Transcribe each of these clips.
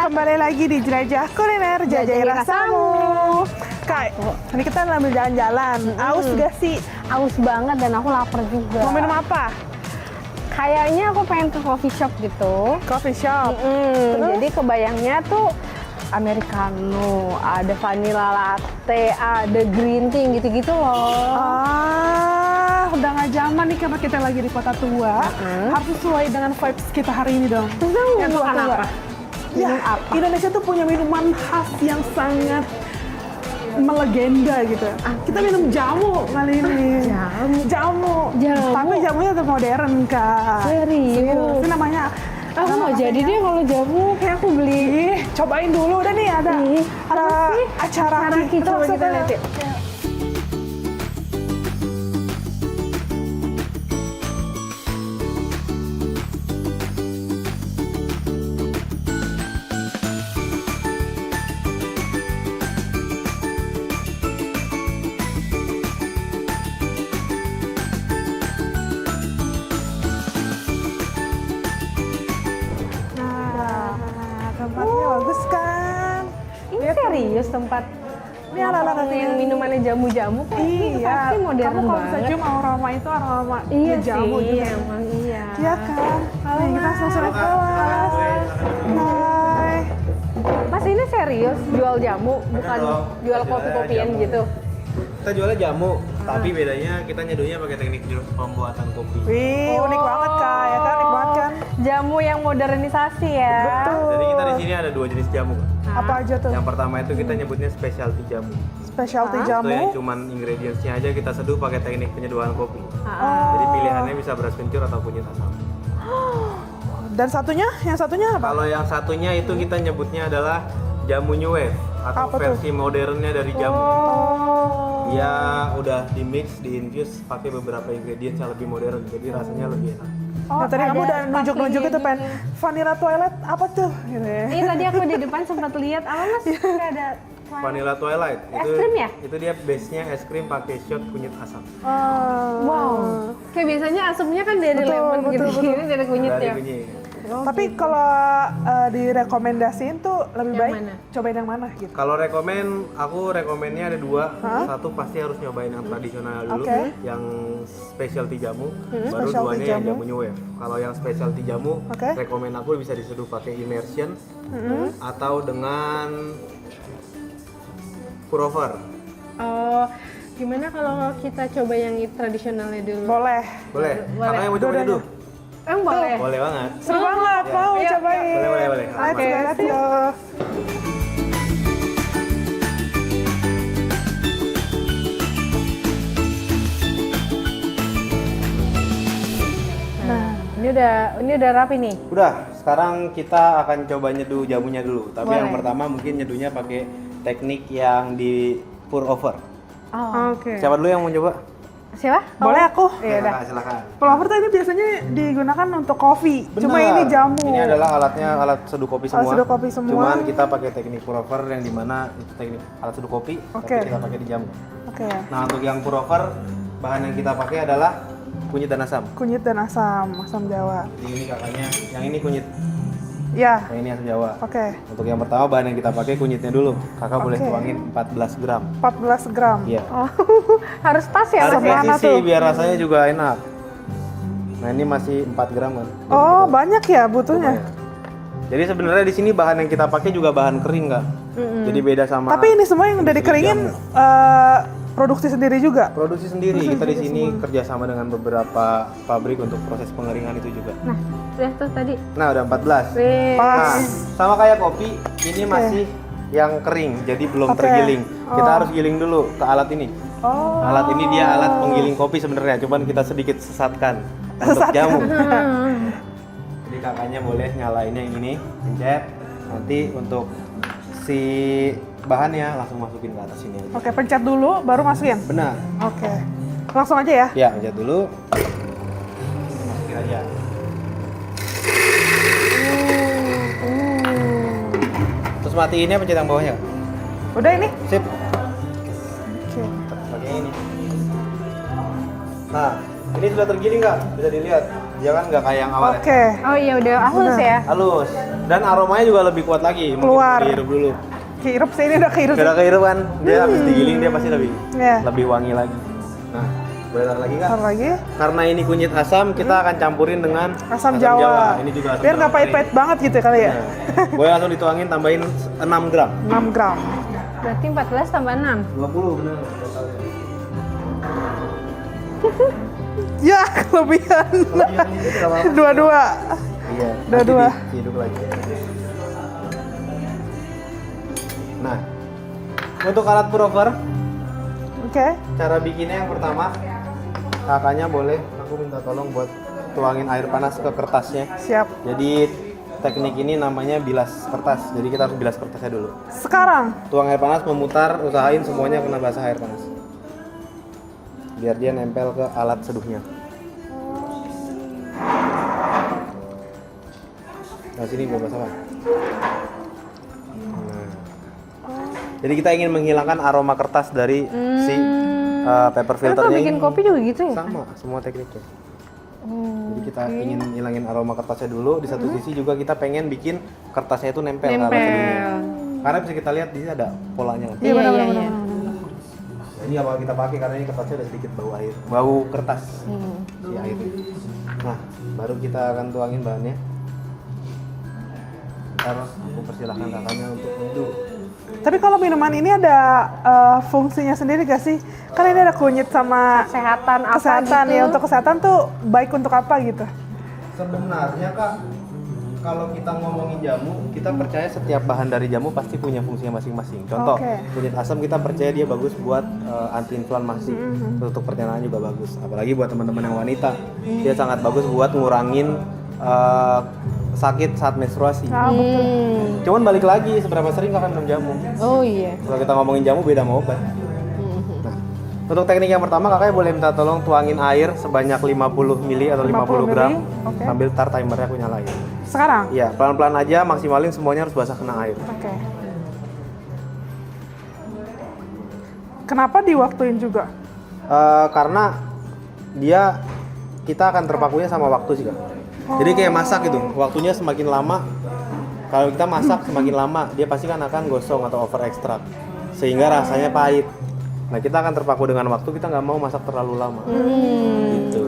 kembali lagi di Jelajah Kuliner Jajai Rasamu. Kak, ini kita ambil jalan-jalan. Aus gak sih? Aus banget dan aku lapar juga. Mau minum apa? Kayaknya aku pengen ke coffee shop gitu. Coffee shop. Jadi kebayangnya tuh americano, ada vanilla latte, ada green tea gitu-gitu loh. Udah gak zaman nih karena kita lagi di kota tua. Harus sesuai dengan vibes kita hari ini dong. Terus kamu Yang mau makan tua-tua. apa? Ya, Minum apa? Indonesia tuh punya minuman khas yang sangat melegenda gitu. Kita minum jamu kali ini. Jamu. Tapi jamunya tuh modern, Kak. Serius? Ini namanya Aku mau jadi deh kalau jamu, kayak aku beli. Cobain dulu udah nih ada acara Haraki, coba kita lihat yuk. Tempatnya bagus kan? Ini serius tempat Ini ala-ala yang minumannya jamu-jamu kok. Ini pasti modern kamu kalau bisa banget. cium aroma itu aroma Iya jamu sih, juga. emang iya. Iya kan? Nih, kita langsung naik kelas. Hai. Mas ini serius jual jamu, bukan dong. jual Kita kopi-kopian jamu. gitu? Kita jualnya jamu, tapi bedanya kita nyeduhnya pakai teknik pembuatan kopi. Wih, unik banget Kak, ya kan? Unik banget kan? Jamu yang modernisasi ya. Betul. Jadi kita di sini ada dua jenis jamu. Apa aja tuh? Yang pertama itu kita nyebutnya specialty jamu. Specialty Itu yang jamu. cuman ingredientsnya aja kita seduh pakai teknik penyeduhan kopi. Oh. Jadi pilihannya bisa beras kencur atau kunyit asam. Dan satunya? Yang satunya apa? Kalau yang satunya itu kita nyebutnya adalah jamu new wave atau Apa tuh? versi modernnya dari jamu. Oh. Dia udah di mix, di infuse pakai beberapa ingredients yang lebih modern, jadi rasanya lebih enak. Nah, tadi kamu ada udah nunjuk-nunjuk itu pengen vanilla toilet apa tuh? Gitu ya. Iya tadi aku di depan sempat lihat apa mas? Kayak ada Vanilla Twilight Es krim ya? Itu dia base-nya es krim pakai shot kunyit asam. wow. Kayak biasanya asamnya kan dari lemon gitu, ini dari kunyit Dari ya. kunyit. Tapi kalau direkomendasiin tuh lebih Yang baik mana? cobain yang mana gitu? Kalau aku rekomennya ada dua. Satu pasti harus nyobain yang tradisional dulu, Oke. yang specialty jamu. Baru Specialty duanya yang jamu. jamu new wave. Kalau yang specialty jamu, Oke. rekomen aku bisa diseduh pakai immersion atau dengan pour over. Oh, gimana kalau kita coba yang tradisionalnya dulu? Boleh. Boleh? Boleh. Kakaknya mau coba Dua-duanya. dulu? Emang boleh? Boleh banget. Seru banget, mau Ayo. cobain. Boleh. Let's go. Ini udah rapi nih. Udah, sekarang kita akan coba nyeduh jamunya dulu. Tapi Boleh. yang pertama mungkin nyeduhnya pakai teknik yang di pour over. Oh. Oke. Siapa dulu yang mau coba? Siapa? Boleh aku? Iya udah. Silakan. Pullover tuh ini biasanya digunakan untuk kopi. Cuma Benar. ini jamu. Ini adalah alat seduh kopi Alat semua. seduh kopi semua. Cuman kita pakai teknik pour over yang dimana itu teknik alat seduh kopi, Oke. tapi kita pakai di jamu. Oke. Nah untuk yang pour over, bahan yang kita pakai adalah kunyit dan asam. Kunyit dan asam Jawa. Jadi ini kakaknya, yang ini kunyit, Ya. yang ini asam Jawa. Oke. Untuk yang pertama bahan yang kita pakai kunyitnya dulu. Kakak boleh Oke. tuangin 14 gram. 14 gram. Iya. Oh, harus pas ya Harus mas ya? mana presisi tuh? biar rasanya juga enak. Nah ini masih 4 gram kan. Oh, banyak ya butuhnya. Jadi sebenarnya di sini bahan yang kita pakai juga bahan kering nggak. Jadi beda sama. Tapi ini semua yang udah dikeringin produksi sendiri juga. Produksi sendiri. Kita di sini kerjasama dengan beberapa pabrik untuk proses pengeringan itu juga. Nah, udah tuh tadi. Nah udah 14. Wih. Pas. Nah sama kayak kopi, ini masih yang kering, jadi belum Oke. tergiling. Kita harus giling dulu ke alat ini. Oh. Alat ini dia alat penggiling kopi sebenarnya, cuman kita sedikit sesatkan untuk jamu. Jadi kakaknya boleh nyalainnya yang ini, pencet. Nanti untuk si bahannya langsung masukin ke atas sini aja. Oke, pencet dulu baru masukin. Benar. Oke. Langsung aja ya. Ya, pencet dulu. Masukin aja. Terus matiinnya pencet yang bawahnya. Udah ini. Sip. Oke. Pakai ini. Nah, Ini sudah tergiling Kak, bisa dilihat. Dia kan nggak kayak yang awalnya. Oke. Oh iya udah halus ya. Halus. Dan aromanya juga lebih kuat lagi. Mungkin Keluar. dihirup dulu. Kehirup sih, ini udah kehirup. Sudah kehirup kan, dia habis digiling dia pasti Iya. lebih wangi lagi. Nah, boleh taruh lagi Kak? Taruh lagi. Karena ini kunyit asam, kita akan campurin dengan Asam Jawa. Ini juga asam Biar Jawa nggak pahit-pahit banget gitu kali ya. Nah, boleh langsung dituangin, tambahin 6 gram. 6 gram. Berarti 14 tambah 6. 20 bener totalnya. Ya, kelebihan. Kelebihan ini berapa? Dua-dua. Iya. Dua-dua. nanti dihidup lagi. Nah, untuk alat prover, Oke. cara bikinnya yang pertama, kakaknya boleh, aku minta tolong buat tuangin air panas ke kertasnya. Siap. Jadi teknik ini namanya bilas kertas. Jadi kita harus bilas kertasnya dulu. Sekarang. Tuang air panas, memutar, usahain semuanya kena basah air panas. Biar dia nempel ke alat seduhnya. Nah sini belum basah Pak. Nah. Jadi kita ingin menghilangkan aroma kertas dari si paper Tapi filternya kalau bikin ini. kopi juga gitu ya? Sama, semua tekniknya. Oh, Jadi kita ingin hilangin aroma kertasnya dulu. Di satu sisi juga kita pengen bikin kertasnya itu nempel ke alat seduhnya. Karena bisa kita lihat di sini ada polanya kan. Iya, iya, iya. Nah, ini awal kita pakai karena ini kertasnya ada sedikit bau air, bau kertas si air. Nah, baru kita akan tuangin bahannya. Ntar aku persilahkan kakaknya untuk minum. Tapi kalau minuman ini ada fungsinya sendiri gak sih? Kan ini ada kunyit sama Kesehatan apa kesehatan gitu? ya. Untuk kesehatan tuh baik untuk apa gitu? Sebenarnya Kak, kalau kita ngomongin jamu, kita percaya setiap bahan dari jamu pasti punya fungsinya masing-masing. Contoh, Oke. kunyit asam kita percaya dia bagus buat anti-inflamasi, untuk pencernaan juga bagus. Apalagi buat teman-teman yang wanita, dia sangat bagus buat ngurangin sakit saat menstruasi. Cuman balik lagi, seberapa sering kakak minum jamu? Oh iya. Kalau kita ngomongin jamu beda sama obat. Nah, untuk teknik yang pertama kakaknya boleh minta tolong tuangin air sebanyak 50 mili atau 50 gram. Oke. Sambil tar timernya aku nyalain. Sekarang? Iya, pelan-pelan aja, maksimalin semuanya harus basah kena air. Oke. Kenapa diwaktuin juga? Karena dia kita akan terpakunya sama waktu sih Kak. Jadi kayak masak gitu, waktunya semakin lama. Kalau kita masak semakin lama, dia pasti kan akan gosong atau over extract, sehingga rasanya pahit. Nah kita akan terpaku dengan waktu, kita nggak mau masak terlalu lama. Gitu.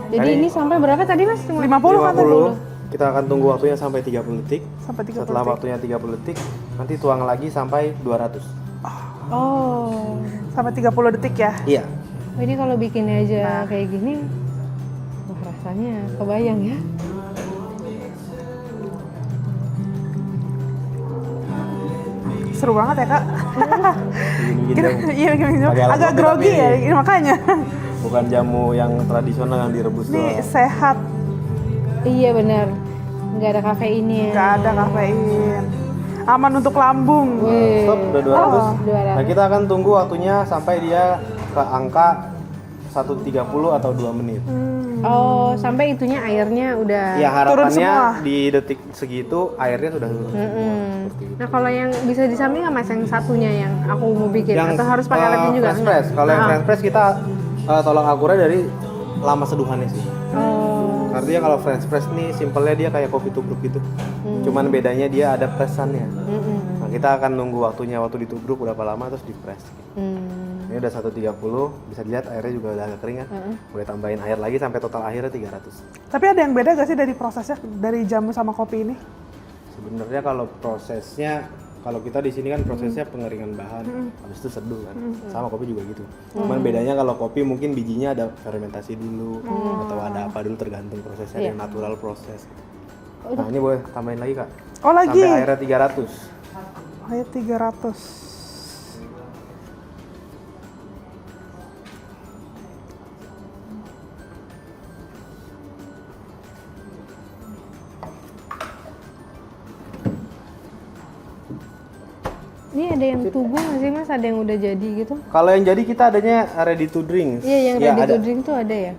Jadi ini sampai berapa tadi Mas? 50 kan tadi? 50, kita akan tunggu waktunya sampai 30 detik. Sampai 30 Setelah detik. waktunya 30 detik, nanti tuang lagi sampai 200. Oh. Sampai 30 detik ya? Iya. Oh, ini kalau bikinnya aja kayak gini, wah rasanya kebayang ya. Seru banget ya Kak? Bikin jamu. Iya, bikin jamu. Pakai alat Agak kopi grogi tapi ya, ini. makanya. Bukan jamu yang tradisional yang direbus Ini doang. sehat, Iya benar. Nggak ada kafeinnya. nggak ada kafein. Aman untuk lambung. Wih. Stop, udah 200. 200. Nah, kita akan tunggu waktunya sampai dia ke angka 1.30 atau 2 menit. Oh, sampai itunya airnya udah. Ya Turun harapannya semua. di detik segitu airnya sudah turun. Seperti itu. Nah kalau yang bisa di samping nggak Mas yang satunya yang aku mau bikin atau harus pakai alatnya juga? French press. Kalau yang French press kita tolong akurat dari lama seduhannya sih. Oh. Artinya kalau French press nih simpelnya dia kayak kopi tubruk gitu. Cuman bedanya dia ada pressannya. Nah, kita akan nunggu waktunya, waktu ditubruk berapa lama terus di press. Ini udah 1.30, bisa dilihat airnya juga udah agak kering kan. Boleh tambahin air lagi sampai total airnya 300. Tapi ada yang beda gak sih dari prosesnya dari jamu sama kopi ini? Sebenarnya kalau prosesnya, kalau kita di sini kan prosesnya pengeringan bahan, habis itu seduh kan. Sama kopi juga gitu. Cuman bedanya kalau kopi mungkin bijinya ada fermentasi dulu atau ada apa dulu tergantung prosesnya, yang natural proses. Nah, ini boleh tambahin lagi Kak. Oh lagi? Sampai airnya 300. Air 300. Ini ada yang tubuh nggak sih Mas? Ada yang udah jadi gitu? Kalau yang jadi kita adanya ready to drink. Iya, yang Ya, ready ada. to drink tuh ada ya?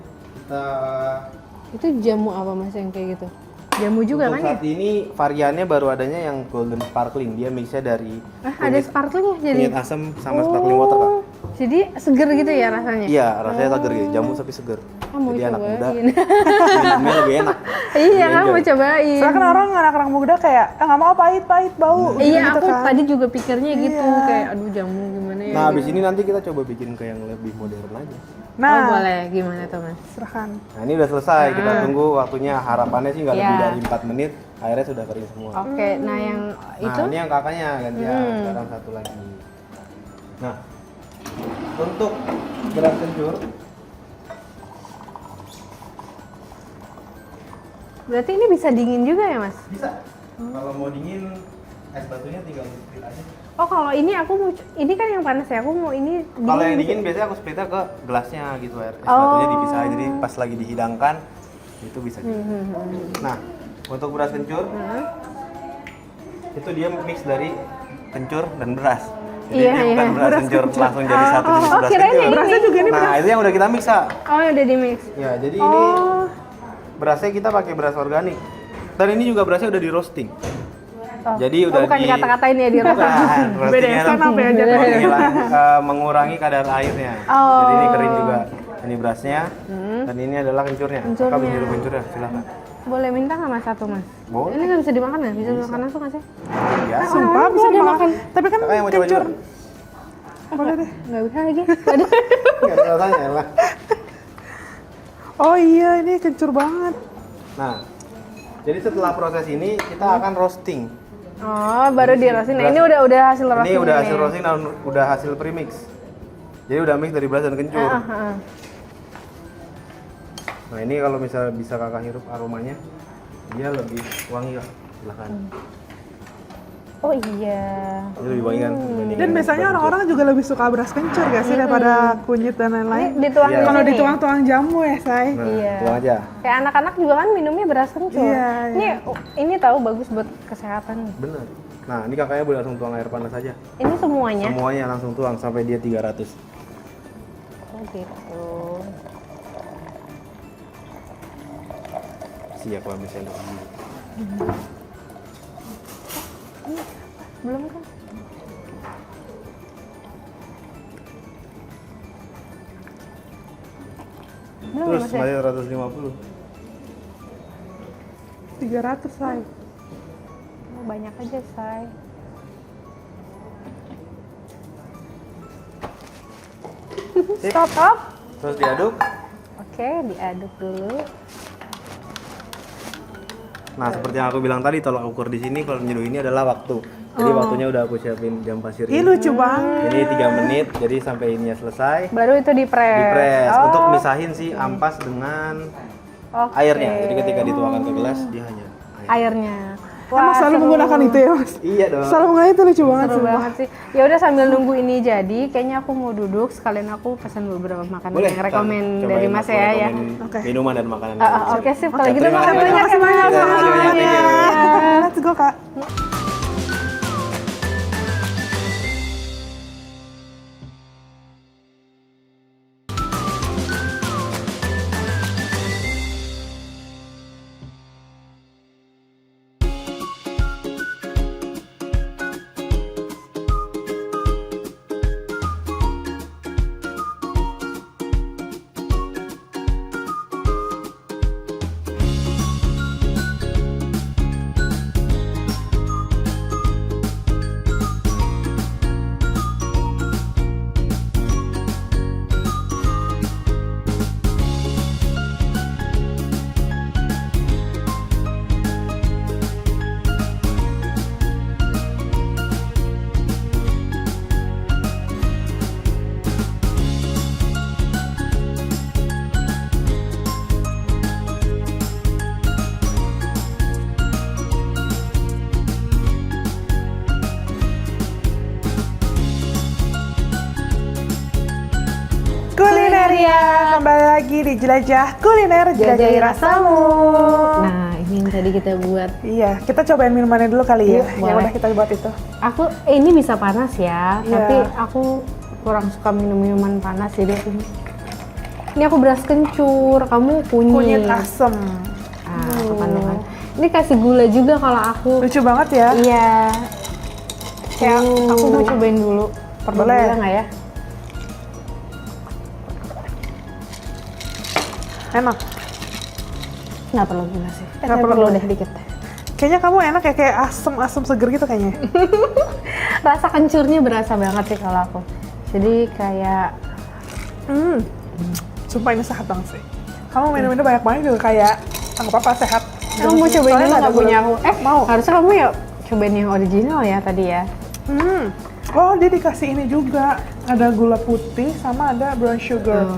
Itu jamu apa Mas yang kayak gitu? Jamu juga Untuk kan ya? saat ini variannya baru adanya yang golden sparkling. Dia mixnya dari Ada sparkling ya jadi? kunyit asam sama sparkling water Kak. Jadi seger gitu ya rasanya? Iya, rasanya seger gitu. Jamu tapi seger. Mau Jadi anak muda cobain. minumnya lebih enak. Iya kan, enjoy. mau cobain. Soalnya kan orang anak-anak muda kayak nggak mau pahit bau. Iya, gitu aku kan. tadi juga pikirnya gitu, Iya. kayak aduh jamu gimana ya. Nah, gitu. abis ini nanti kita coba bikin ke yang lebih modern aja. Nah, Oh boleh, gimana tuh Mas? serahkan. Nah, ini udah selesai. Kita tunggu waktunya. Harapannya sih nggak lebih Iya. dari 4 menit. Airnya sudah kering semua. Oke, nah yang itu Nah, ini yang kakaknya gantian. Sekarang satu lagi. Nah, untuk beras kencur, berarti ini bisa dingin juga ya Mas? bisa. Kalau mau dingin, es batunya tinggal di split aja. Oh kalau ini aku mau, ini kan yang panas ya, aku mau ini Kalau yang gitu. dingin biasanya aku splitnya ke gelasnya gitu, air es Oh. batunya dipisah. Jadi pas lagi dihidangkan itu bisa gitu. Nah, untuk beras kencur, itu dia mix dari kencur dan beras. Jadi Iya, dia bukan iya. beras kencur langsung jadi satu jenis beras kirain kencur. yang Berasnya juga ini Nah, itu yang udah kita mix, Kak. Oh udah di mix. Ya, jadi ini berasnya kita pakai beras organik. Dan ini juga berasnya udah di roasting. Oh. Jadi Oh, udah bukan dikata-katain ya di Bukan, roastingnya BDSM apa ya, mengurangi kadar airnya. Oh. Jadi ini kering juga. Ini berasnya, dan ini adalah kencurnya. Kencurnya. Kak bisa kencurnya, silakan. Boleh minta nggak Mas satu Mas? Boleh. Ini nggak bisa dimakan ya? Bisa dimakan langsung nggak sih? Ya, Sumpah bisa belum dimakan. Tapi kan kakak yang mau coba kencur. juga. Boleh deh. Nggak bisa lagi. Waduh. Nggak ada rasanya lah. Oh iya, ini kencur banget. Nah, jadi setelah proses ini kita akan roasting. Oh baru di roasting. Nah ini udah hasil roasting. Ini udah hasil roasting dan udah hasil premix. Jadi udah mix dari beras dan kencur. Nah ini kalau misalnya bisa kakak hirup aromanya, dia lebih wangi, Kak. Silahkan. Oh iya. Ini lebih wangi kan? dibandingin Dan biasanya beras orang-orang juga lebih suka beras kencur gak sih daripada kunyit dan Ini lain-lain. dituang Iya. di Kalau sini. dituang-tuang jamu ya, Say. kencur. Nah, Iya. tuang aja. Kayak anak-anak juga kan minumnya beras kencur. Iya, Ini tahu bagus buat kesehatan. Bener. Nah ini kakaknya boleh langsung tuang air panas aja. Ini semuanya. Semuanya langsung tuang sampai dia 300. Oh gitu. Siap aku ambil sendok dulu. Belum kan? Belum ya Terus Mas ya? masih 150. 300, Say. Oh, banyak aja say. Stop. Terus diaduk. Oke, diaduk dulu. Nah seperti yang aku bilang tadi, tolak ukur di sini kalau nyeduh ini adalah waktu. Jadi waktunya udah aku siapin jam pasir Ih, ini. lucu banget. Ini 3 menit, jadi sampai ininya selesai. Baru itu dipres. Dipres Oh, untuk misahin si ampas dengan oke. airnya. Jadi ketika dituangkan ke gelas dia hanya air. Airnya. Emang selalu seru. menggunakan itu ya, Mas? Iya dong. Selalu menggunakan itu, lucu banget. Seru sumpah. banget sih. Ya udah sambil nunggu ini jadi, kayaknya aku mau duduk sekalian aku pesan beberapa makanan Boleh. yang rekomen Cobain dari Mas aku ya. rekomen Oke. Minuman dan makanan. Oke sip, kalau gitu terima makasih kasih. banyak ya Mas. Iya, thank you. Let's go, Kak. Kulineria, kembali lagi di Jelajah Kuliner, jelajahi rasamu. Nah, ini yang tadi kita buat. Iya, kita cobain minumannya dulu kali ya. Yuk, Yang boleh. udah kita buat itu. Aku ini bisa panas ya, Iya. tapi aku kurang suka minum minuman panas jadi aku ini aku beras kencur, kamu kunyit. Kunyit asem. Kandungan. Ini kasih gula juga kalau aku. Lucu banget ya. Iya. Kayak aku mau cobain dulu. Perlu Boleh. gula nggak ya? Enak. Nggak perlu gula sih. Nggak Perlu perlu deh dikit. Kayaknya kamu enak ya, kayak asem seger gitu kayaknya. Rasa kencurnya berasa banget sih kalau aku. Jadi kayak Sumpah ini sehat banget sih. Kamu minum-minum banyak banget juga kayak nggak apa-apa, sehat. kamu mau cobain Soalnya dulu nggak ada nggak punya aku? gula. Mau. Harusnya kamu ya cobain yang original ya tadi ya. Oh, dia dikasih ini juga. Ada gula putih sama ada brown sugar.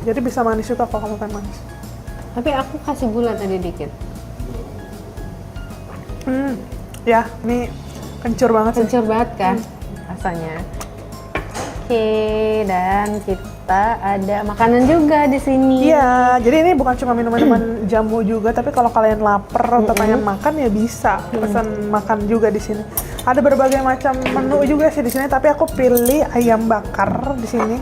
Jadi bisa manis juga kalau kamu pengen manis. Tapi aku kasih gula tadi dikit. Ya, ini kencur banget sih. Kencur banget kan rasanya. Oke, dan kita ada makanan juga di sini. Iya, jadi ini bukan cuma minuman jamu juga, tapi kalau kalian lapar atau pengen makan ya bisa pesan makan juga di sini. Ada berbagai macam menu juga sih di sini, tapi aku pilih ayam bakar di sini.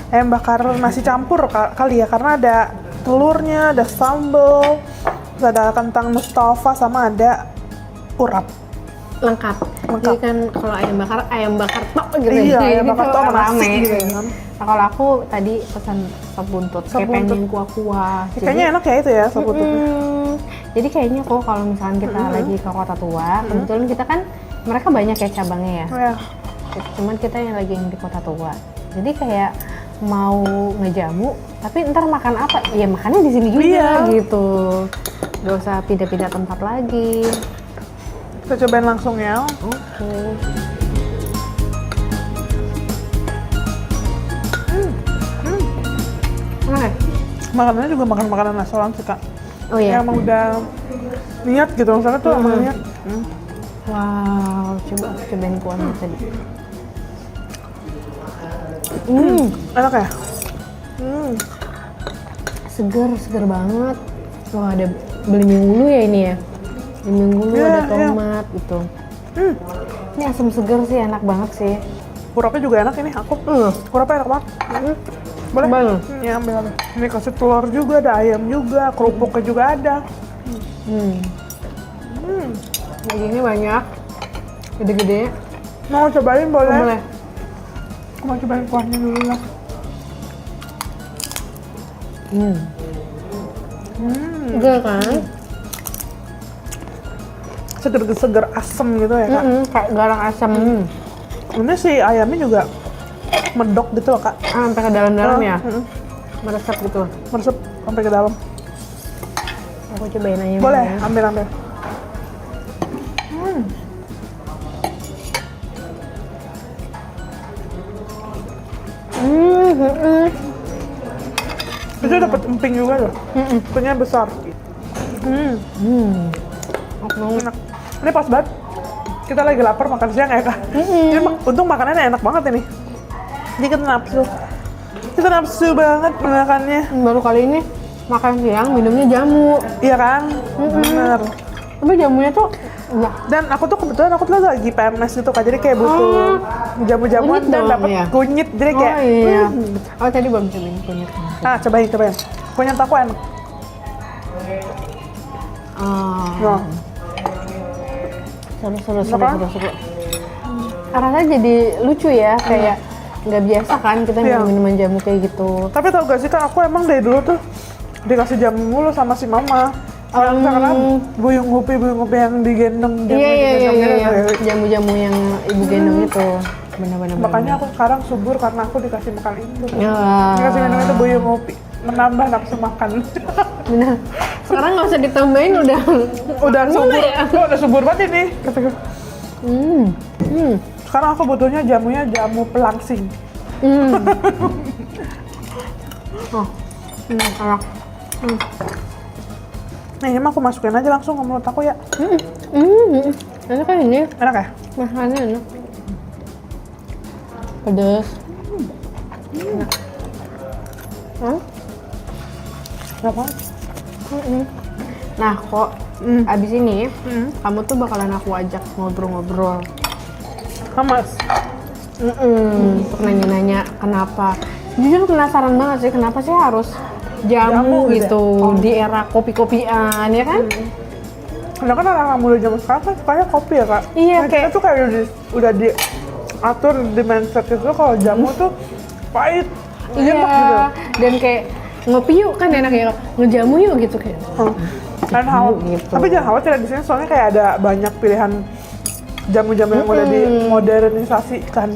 Ayam bakar nasi campur kali ya, karena ada telurnya, ada sambal, terus ada kentang Mustafa sama ada urap. Lengkap. Jadi kan kalau ayam bakar tok gitu. Iya, ya. ayam bakar tok sama nasi gitu kan. Nah, kalau aku tadi pesan sop buntut, kayak pengen kuah-kuah. Ya, kayaknya enak ya itu ya sop buntutnya. Jadi kayaknya kok kalau misalnya kita lagi ke Kota Tua, kebetulan kita kan mereka banyak ya cabangnya ya. Oh, ya. Cuman kita yang lagi di Kota Tua. Jadi kayak mau ngejamu, tapi ntar makan apa? Ya makannya di sini juga gitu. Gak usah pindah-pindah tempat lagi. Kita cobain langsung ya. Oke. Enak ya? Makanannya juga makan makanan nasional sih kak. Oh iya? Ya, emang udah niat gitu, misalnya tuh emang niat. Wow, cobain kuahnya tadi. Enak ya? Seger banget. Wah, ada belimbing ulu ya ini ya? Belimbing ulu, ada tomat gitu. Ini asam seger sih, enak banget sih. Urapnya juga enak ini, aku. Urapnya enak banget. Boleh? Coba. Ya, ambil. Ini kasih telur juga, ada ayam juga, kerupuknya juga ada. Dagingnya banyak, gede-gede. Mau cobain boleh? Boleh. Aku mau cobain kuahnya dulu lah. Seger kan? Seger asem gitu ya kak. Kayak garang asam. Ini si ayamnya juga medok gitu loh kak. Sampai ke dalam-dalam ya? Meresap gitu. Meresap sampai ke dalam. Aku cobain aja. Boleh, ambil. Itu dapat emping juga loh. Empingnya besar. Enak. Ini pas banget. Kita lagi lapar makan siang ya kak. Ini untung makanannya enak banget ini. Jadi kita nafsu banget makannya. Baru kali ini makan siang minumnya jamu. Iya kan? Bener. Tapi jamunya tuh enggak. Dan aku tuh kebetulan lagi PMS gitu kak. Jadi kayak butuh jamu-jamuan kunyit dan dong, dapat ya? kunyit. Jadi kayak iya. Oh tadi belum cobain kunyit. cobain. Kunyit aku enak. Nah. Seru. Rasanya jadi lucu ya, kayak nggak biasa kan kita minum-minuman jamu kayak gitu. Tapi tau gak sih kak, aku emang dari dulu tuh dikasih jamu mulu sama si mama. Karena buyung upi yang digendong. Iya. Jamu-jamu yang ibu gendong itu. Benar-benar. Makanya aku sekarang subur karena aku dikasih makan itu. Dikasih minum itu buyung upi, menambah nafsu makan. Benar. Sekarang nggak usah ditambahin udah subur. Udah subur banget ini. Sekarang aku butuhnya jamunya jamu pelangsing. Enak. Nah ini mah aku masukin aja langsung ke mulut aku ya. Enak kan ini? Enak ya? Makannya enak. Pedas. Enak. Enak banget. Nah kok abis ini kamu tuh bakalan aku ajak ngobrol-ngobrol. Mas. Untuk nanya-nanya kenapa. Jujur penasaran banget sih kenapa sih harus jamu gitu di era kopi-kopian ya kan? Karena kan orang muda zaman sekarang kan sukanya kopi ya kak. Iya, nah, kita tuh kayak udah diatur di mindset itu kalau jamu tuh pahit, Iya, enak gitu. dan kayak ngopi yuk kan enak ya, ngejamu yuk gitu kayak. Dan Gitu. tapi jangan khawatir di sini soalnya kayak ada banyak pilihan jamu-jamu yang udah dimodernisasi kan.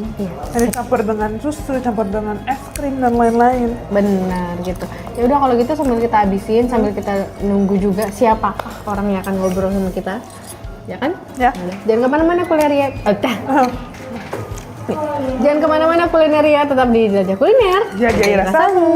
Yang dicampur dengan susu, campur dengan es krim dan lain-lain. Benar gitu. Ya udah kalau gitu sambil kita habisin, sambil kita nunggu juga siapakah orang yang akan ngobrol sama kita, ya kan? Ya. Jangan kemana-mana kulineria. Jangan kemana-mana kulineria, tetap di Jelajah Kuliner. Jagai rasamu.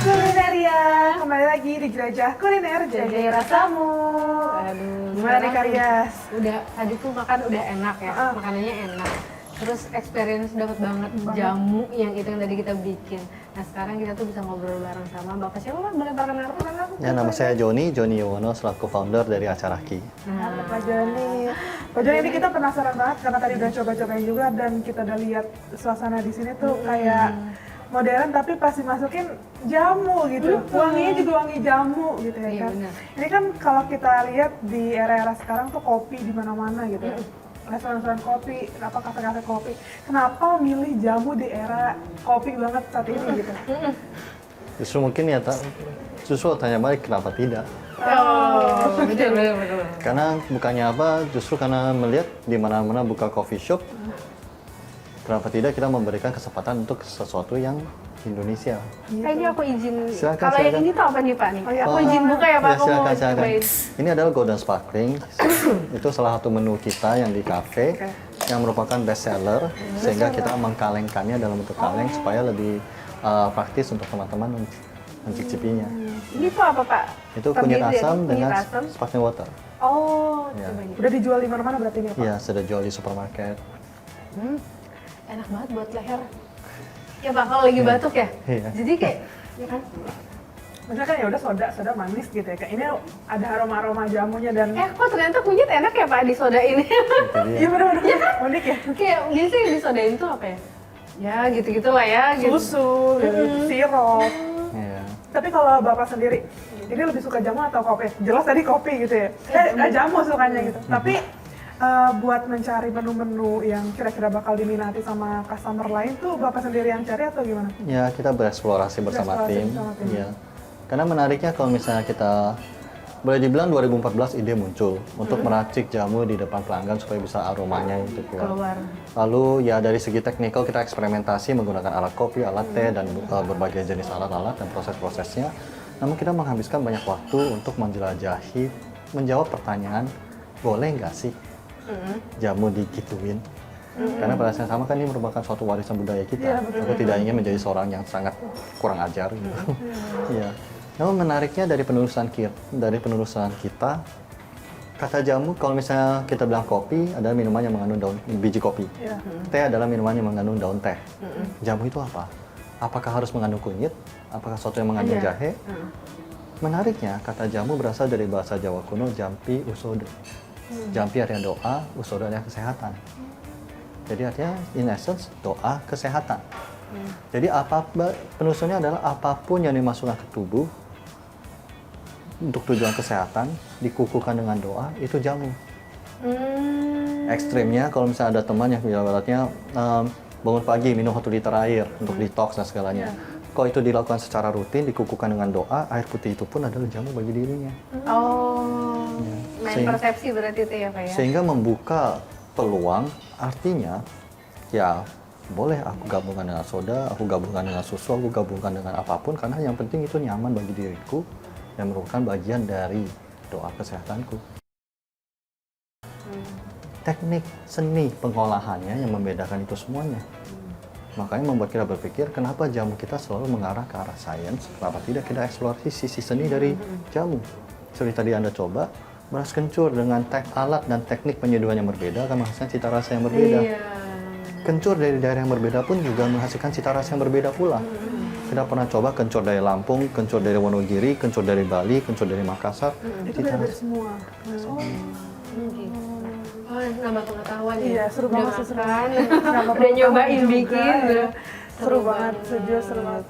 Kulineria, kembali lagi di Jelajah Kuliner, jagai rasamu. Aduh, Gimana nih sekarang Karyas? udah tadi tuh makan udah enak ya, makanannya enak. Terus experience dapat banget jamu yang itu yang tadi kita bikin. Nah sekarang kita tuh bisa ngobrol bareng sama Bapak siapa Pak? Boleh perkenalkan? Ya, nama saya Joni Yuwono selaku founder dari Acaraki. Halo Pak Joni. Pak Joni ini kita penasaran banget karena tadi udah coba-cobain juga dan kita udah lihat suasana di sini tuh kayak modern tapi pas dimasukin jamu gitu. Wanginya juga wangi jamu gitu ya Iya, kan. benar. Ini kan kalau kita lihat di era-era sekarang tuh kopi di mana-mana gitu. Restoran-restoran kopi, apa kafe-kafe kopi. Kenapa milih jamu di era kopi banget saat ini gitu? Justru mungkin ya, justru tanya balik kenapa tidak? Oh, betul. Karena bukannya apa, justru karena melihat di mana-mana buka coffee shop, kenapa tidak kita memberikan kesempatan untuk sesuatu yang Indonesia. Kayaknya aku izin. Silakan, Kalau yang silakan. ini tuh apa nih Pak nih? Oh, iya. Aku izin buka ya Pak. Ya, Aku mau silakan. cobain. Ini adalah Golden Sparkling. Itu salah satu menu kita yang di cafe yang merupakan best seller, sehingga kita mengkalengkannya dalam bentuk kaleng supaya lebih praktis untuk teman-teman mencicipinya. Ini tuh apa Pak? Itu kunyit Terdiri dari asam kunyit dengan asam. sparkling water. Oh, Ya. coba ini. Udah dijual di mana-mana berarti ini ya Pak? Iya, sudah jual di supermarket. Enak banget buat leher. Ya Pak, kalau lagi batuk ya. Iya. Jadi kayak, ya kan? Maksudnya kan ya udah soda manis gitu ya. Kayak ini ada aroma-aroma jamunya dan Kok ternyata kunyit enak ya Pak di soda ini? Itu dia. iya benar-benar unik ya. Kayak biasanya di sodain tuh apa ya? Ya gitu-gitu lah ya. Gitu. Susu, gitu, sirup. Iya. Tapi kalau Bapak sendiri, ini lebih suka jamu atau kopi? Jelas tadi kopi gitu ya. Jamu sukanya gitu. Tapi buat mencari menu-menu yang kira-kira bakal diminati sama customer lain tuh Bapak sendiri yang cari atau gimana? Ya, kita bereksplorasi bersama Bereksplorasi tim. bersama tim. Iya. Karena menariknya kalau misalnya kita boleh dibilang 2014 ide muncul untuk meracik jamu di depan pelanggan supaya bisa aromanya itu keluar. Keluar. Lalu ya dari segi teknikal kita eksperimentasi menggunakan alat kopi, alat teh dan berbagai jenis alat-alat dan proses-prosesnya. Namun kita menghabiskan banyak waktu untuk menjelajahi, menjawab pertanyaan, boleh nggak sih jamu digituin? Karena pada saat yang sama kan ini merupakan suatu warisan budaya kita. Aku tidak ingin menjadi seorang yang sangat kurang ajar gitu. Iya. Namun menariknya dari penulisan kita, kata jamu kalau misalnya kita bilang kopi adalah minuman yang mengandung daun biji kopi. Iya. Teh adalah minuman yang mengandung daun teh. Jamu itu apa? Apakah harus mengandung kunyit? Apakah sesuatu yang mengandung jahe? Menariknya, kata jamu berasal dari bahasa Jawa kuno jampi usodo. Jampi artinya doa, usodo artinya kesehatan. Jadi artinya in essence doa kesehatan. Jadi penulisannya adalah apapun yang dimasukkan ke tubuh untuk tujuan kesehatan dikukuhkan dengan doa itu jamu. Ekstrimnya kalau misalnya ada teman yang ibaratnya bangun pagi minum 1 liter air untuk detox dan segalanya. Kalau itu dilakukan secara rutin dikukuhkan dengan doa, air putih itu pun adalah jamu bagi dirinya. Oh, main Sehingga- persepsi berarti itu ya Pak ya? Sehingga membuka peluang, artinya ya boleh aku gabungkan dengan soda, aku gabungkan dengan susu, aku gabungkan dengan apapun karena yang penting itu nyaman bagi diriku dan merupakan bagian dari doa kesehatanku. Teknik seni pengolahannya yang membedakan itu semuanya. Makanya membuat kita berpikir kenapa jamu kita selalu mengarah ke arah sains, kenapa tidak kita eksplorasi sisi seni dari jamu. Seperti tadi Anda coba, Beras kencur dengan alat dan teknik penyeduhan yang berbeda akan menghasilkan cita rasa yang berbeda. Iya. Kencur dari daerah yang berbeda pun juga menghasilkan cita rasa yang berbeda pula. Kita pernah coba kencur dari Lampung, kencur dari Wonogiri, kencur dari Bali, kencur dari Makassar. Itu beda-beda semua. Gitu. Oh, nambah pengetahuan ya. Iya, seru banget sih, seru. makan, Nambah udah nyobain pengetahuan bikin, juga, udah seru banget, setuju, seru banget.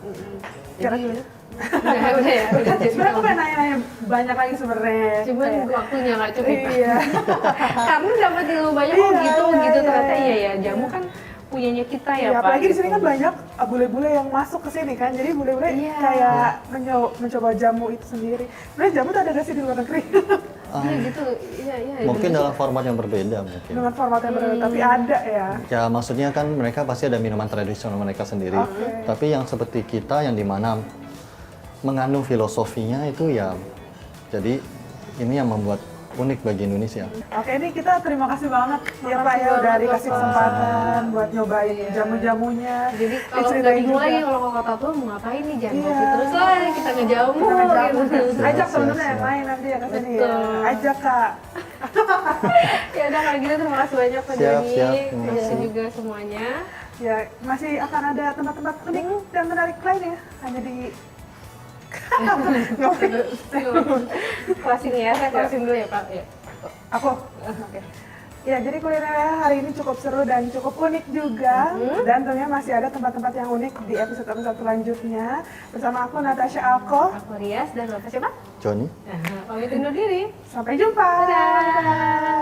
Kira-kira. udah ya, udah jadi. Sebenarnya aku pengen nanya-nanya banyak lagi sebenarnya. Cuman Kayak- waktunya nggak cukup. Iya. Karena dapat ilmu banyak Iya, gitu iya, gitu iya, ternyata iya. iya ya jamu kan punyanya kita ya Iya, Pak. apalagi di sini kan gitu. banyak bule-bule yang masuk ke sini kan, jadi bule-bule Iya. kayak mencoba jamu itu sendiri. Sebenarnya jamu tuh ada nggak sih di luar negeri? Iya gitu, iya iya. Mungkin Indonesia. dalam format yang berbeda mungkin. Dengan format yang berbeda, tapi ada ya. Ya maksudnya kan mereka pasti ada minuman tradisional mereka sendiri. Oke. Tapi yang seperti kita yang dimana mengandung filosofinya itu ya, jadi ini yang membuat unik bagi Indonesia. Oke, ini kita terima kasih banget ya Pak ya udah dikasih kesempatan buat nyobain jamu-jamunya. Jadi kalau Diceritain nggak bingung juga. lagi kalau kota tua mau ngapain nih jangan Iya. kopi terus lah kita ngejamu Kita ngejamu. gitu. Ajak Siap, temen-temen yang siap. lain nanti ya ke sini ya. Betul. Ajak Kak. Ya udah kalau gitu terima kasih banyak Pak Siap, Joni, siap. Terima dan kasih. juga semuanya. Ya, masih akan ada tempat-tempat unik dan menarik lain ya. Hanya di Closing ya, saya closing dulu ya Pak. Ya. aku. Oke. Ya, jadi kuliner hari ini cukup seru dan cukup unik juga. Dan tentunya masih ada tempat-tempat yang unik di episode-episode selanjutnya. Bersama aku Natasha Alko. Aku Rias dan Bapak siapa? Joni. Pamit undur diri. Sampai jumpa. Dadah.